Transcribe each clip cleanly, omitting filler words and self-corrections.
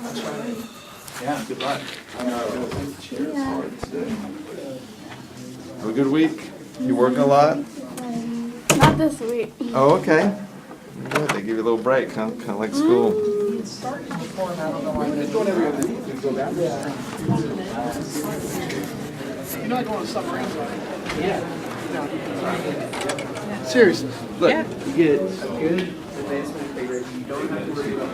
Yeah, good luck. Have a good week? You working a lot? Not this week. Oh, okay. Good. They give you a little break, huh? Kind of like school. You know I go on a submarine ride? Yeah. Seriously. Look, You get good advancement figure. You don't have to worry about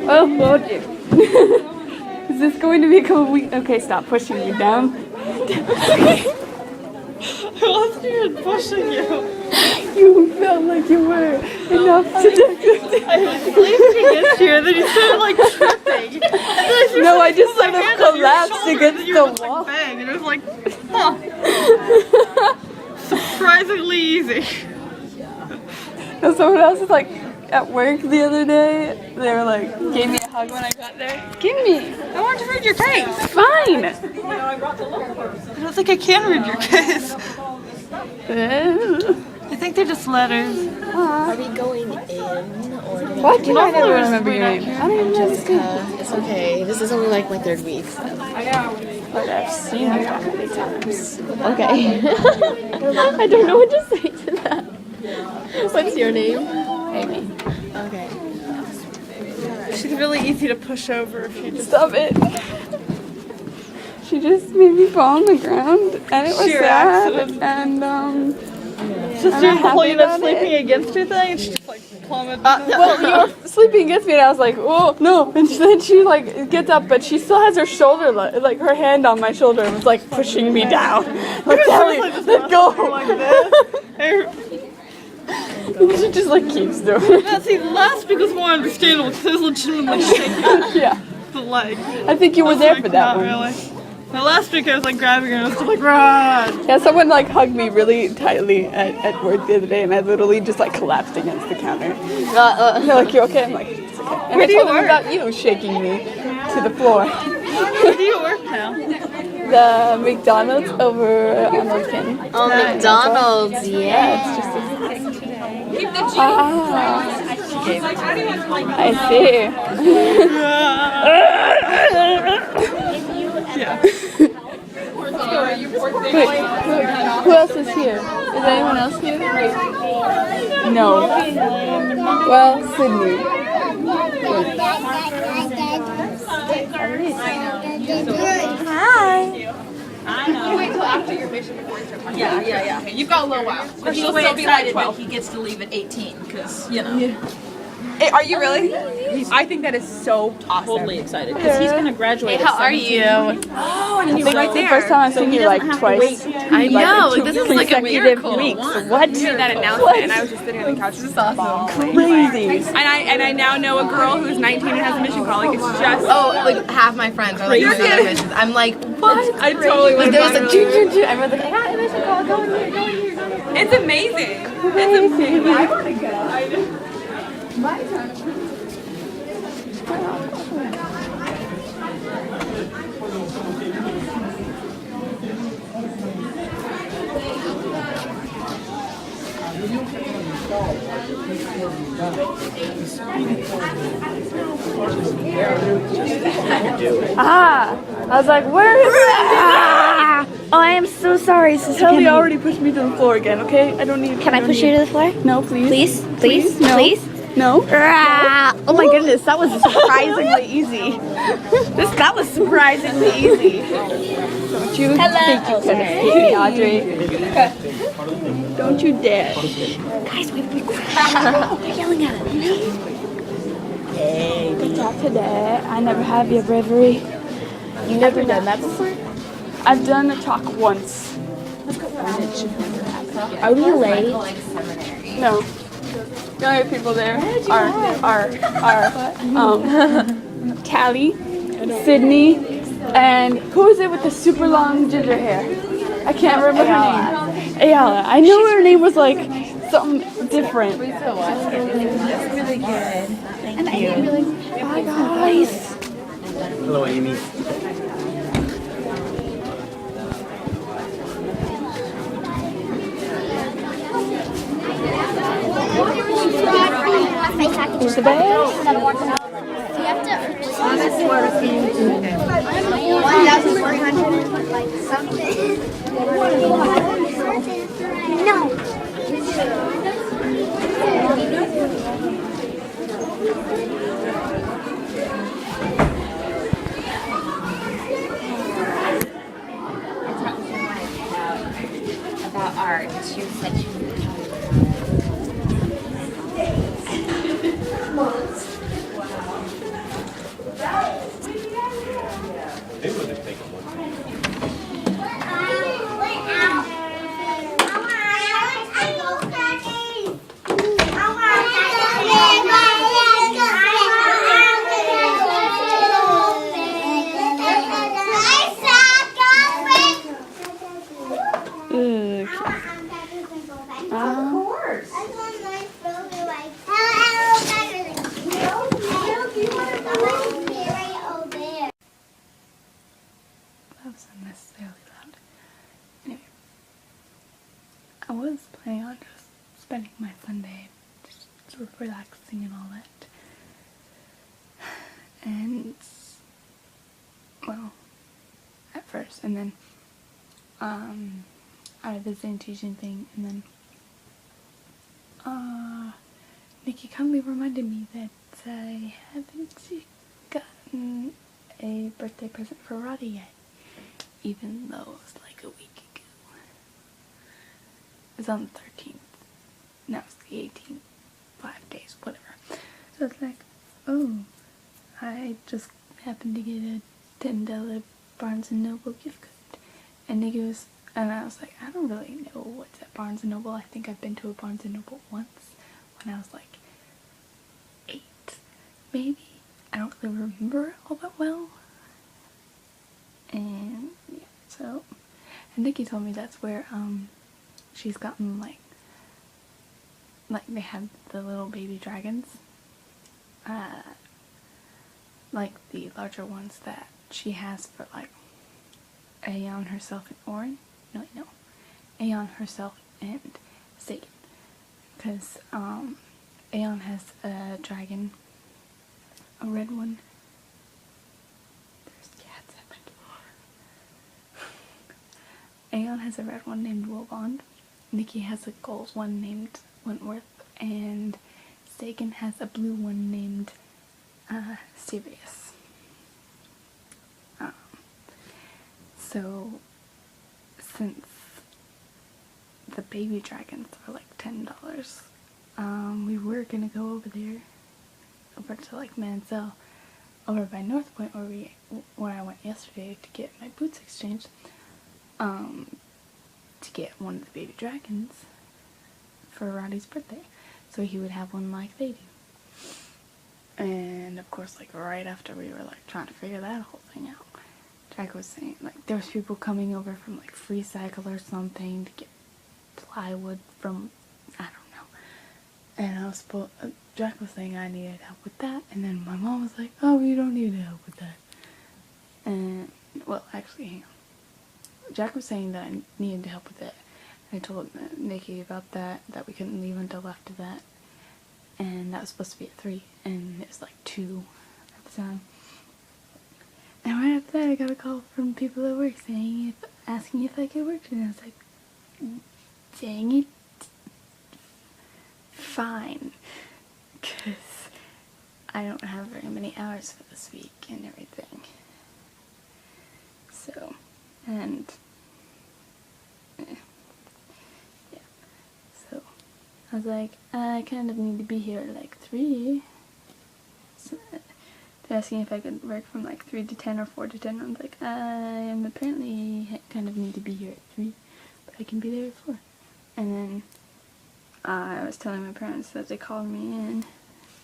Oh, Lord. Is this going to become a week? Okay, stop pushing me down. I wasn't even pushing you. You felt like you were enough to I was sleeping against you, and then you started like tripping. No, I just sort of collapsed against the wall. Like, bang, and it was like, huh. Surprisingly easy. No, someone else was like at work the other day. They were like, gave me a hug when I got there. Give me. I want to read your case. Fine. I don't think I can read your case. I think they're just letters. Are we going in or do we What? Do I never Mufflers, remember we your don't name? I don't even know this name. It's okay. This is only like my 3rd week. So. But I've seen it that many times. Okay. I don't know what to say to that. What's your name? Amy. Okay. She's really easy to push over if you just. Stop it. She just made me fall on the ground, and it was Sheer sad. accident. And Just I'm doing not the whole happy you know about sleeping it. against her thing, and she just like plummeted. well, you were sleeping against me, and I was like, oh no! And then she like gets up, but she still has her shoulder, like her hand on my shoulder, and was like pushing me down. Like, Kelly, let go. like this. She just like keeps doing it. Now, see, last week was more understandable because it was legitimately shaking Yeah, the leg. I think you were there for that Not one. really. Now, last week I was like grabbing her and I was still like, run! Yeah, someone like hugged me really tightly at work the other day, and I literally just like collapsed against the counter. They're like, "You okay?" I'm like, "It's okay." And I told them about you shaking me to the floor. Where do you work now? The McDonald's over on Lincoln. Oh, McDonald's, yeah. It's just I see. Yeah. Wait, who else is here? Is anyone else here? No. Well, Sydney. You wait till after your mission before you start talking. Yeah. Okay, you've got a little while. But she'll still be like 12. He gets to leave at 18 because, you know. Hey, are you really? I think that is so awesome. Totally excited because he's going to graduate. How are you? Oh, and he's right The there. first time I've seen you like twice. I know. This is like a consecutive miracle. weeks. What? You made that announcement, and I was just sitting on the couch. This is awesome. Crazy. And I now know a girl who's 19 and has a mission call. Like it's just. Oh, like half my friends are like doing other missions. I'm like, what? I totally Like would there was have like, gone earlier. choo. Everyone's like, I got a mission call. Go in here, go in here, go in here. It's amazing. It's amazing. I want to go. I was like, where is it? Oh, I am so sorry, Sister Kelly Kennedy. already pushed me to the floor again, okay? I don't need. Can I push you to the floor? No, please. Please? No. Please? No. Oh my goodness, that was surprisingly easy. That was surprisingly easy. Don't you think you can escape me, Audrey? Don't you dare. Guys, we have to be quiet. They're yelling at us. Hey, good job today. I never have your bravery. You never done that before? I've done a talk once. Are we late? No. The only people there are Callie, Sydney, and who is it with the super long ginger hair? I can't remember her name. Ayala. I know her name was like something different. Really good. Thank you. Bye guys. Hello, Amy. Who's the best? You have to. 1,400 something. No. About our two sections. That was unnecessarily loud. Anyway, I was planning on just spending my Sunday just sort of relaxing and all that. And, well, at first, and then, I had the Zen teaching thing, and then, Nikki kindly reminded me that I haven't gotten a birthday present for Roddy yet, even though it was like a week ago. It was on the 13th. Now it's the 18th. 5 days, whatever. So it's like, oh, I just happened to get a $10 Barnes & Noble gift card. And Nikki was, and I was like, I don't really know what's at Barnes & Noble. I think I've been to a Barnes & Noble once when I was like 8, maybe. I don't really remember it all that well. And yeah, so, and Nikki told me that's where she's gotten like they have the little baby dragons, like the larger ones that she has for like Aeon herself and Orin. No, Aeon herself and Sagan, because Aeon has a dragon, a red one. There's cats at my door. Aeon has a red one named Wilbond. Nikki has a gold one named Wentworth, and Sagan has a blue one named Sirius. So since the baby dragons are like $10, we were gonna go over there, over to like Mansell, over by North Point, where I went yesterday to get my boots exchanged, to get one of the baby dragons for Roddy's birthday, so he would have one like they do. And of course, like right after we were like trying to figure that whole thing out, Jack was saying like there was people coming over from like Free Cycle or something to get plywood from, I don't know. And I was Jack was saying I needed help with that, and then my mom was like, oh, you don't need help with that. And well, actually, hang on. Jack was saying that I needed help with it. I told Nikki about that we couldn't leave until after that, and that was supposed to be at 3, and it was like 2 at the time. And right after that, I got a call from people at work asking if I could work today. And I was like, dang it, fine, because I don't have very many hours for this week and everything. So, and yeah, so I was like, I kind of need to be here at like 3. So they're asking if I could work from like 3 to 10 or 4 to 10. I was like, I am apparently kind of need to be here at 3, but I can be there at 4. And then I was telling my parents that they called me in,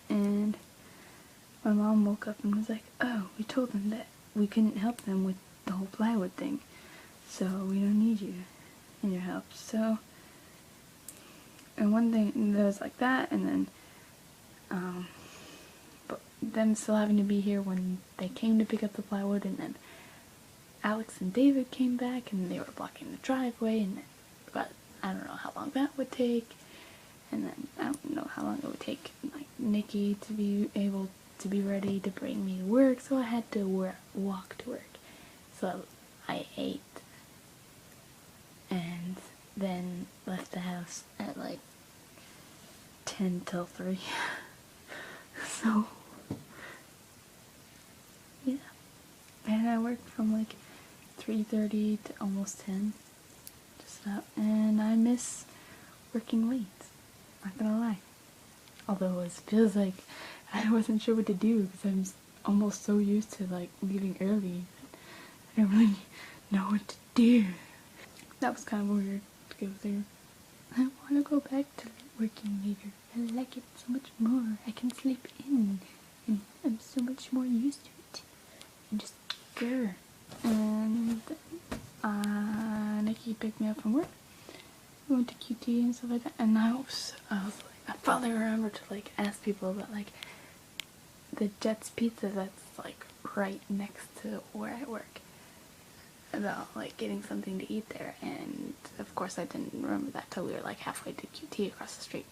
and my mom woke up and was like, oh, we told them that we couldn't help them with the whole plywood thing, so we don't need you and your help. So and one thing, there was like that, and then, but them still having to be here when they came to pick up the plywood, and then Alex and David came back, and they were blocking the driveway, and then, but I don't know how long that would take, and then I don't know how long it would take, like, Nikki to be able to be ready to bring me to work, so I had to walk to work. So I ate, and then left the house at like 10 till 3. So, yeah. And I worked from like 3:30 to almost 10. Just about. And I miss working late. Not gonna lie. Although it feels like I wasn't sure what to do because I'm almost so used to like leaving early. I don't really know what to do. That was kind of weird to go through. I want to go back to working later. I like it so much more. I can sleep in, and I'm so much more used to it. And just go. And Nikki picked me up from work. We went to QT and stuff like that. And I was like, I finally remembered to like ask people about like the Jets Pizza that's like right next to where I work. About like getting something to eat there, and of course I didn't remember that till we were like halfway to QT across the street,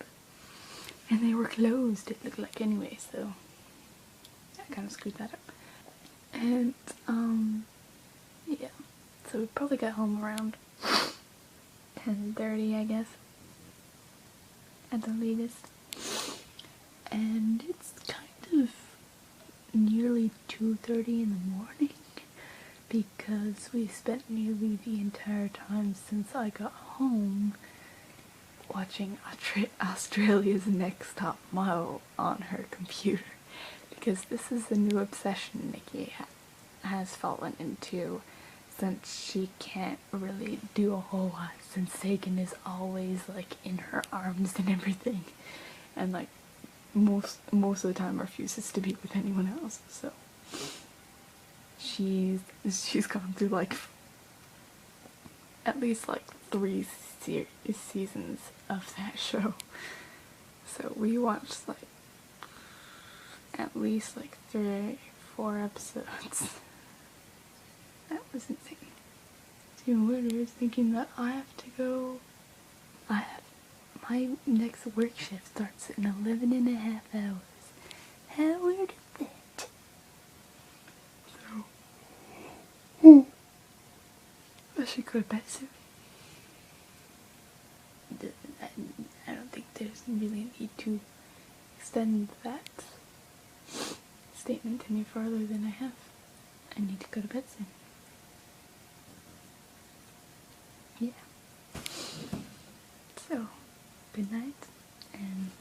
and they were closed, it looked like, anyway, so I kind of screwed that up. And yeah, so we probably got home around 10:30, I guess, at the latest, and it's kind of nearly 2:30 in the morning. Because we spent nearly the entire time since I got home watching Australia's Next Top Model on her computer. Because this is the new obsession Nikki has fallen into since she can't really do a whole lot, since Sagan is always like in her arms and everything, and like most of the time refuses to be with anyone else, so she's gone through like at least like 3 seasons of that show. So we watched like at least like 3-4 episodes. That was insane. It's even weirder thinking that I have to go. My next work shift starts in 11.5 hours. How weird is that? I should go to bed soon. I don't think there's really need to extend that statement any further than I have. I need to go to bed soon. Yeah. So, good night, and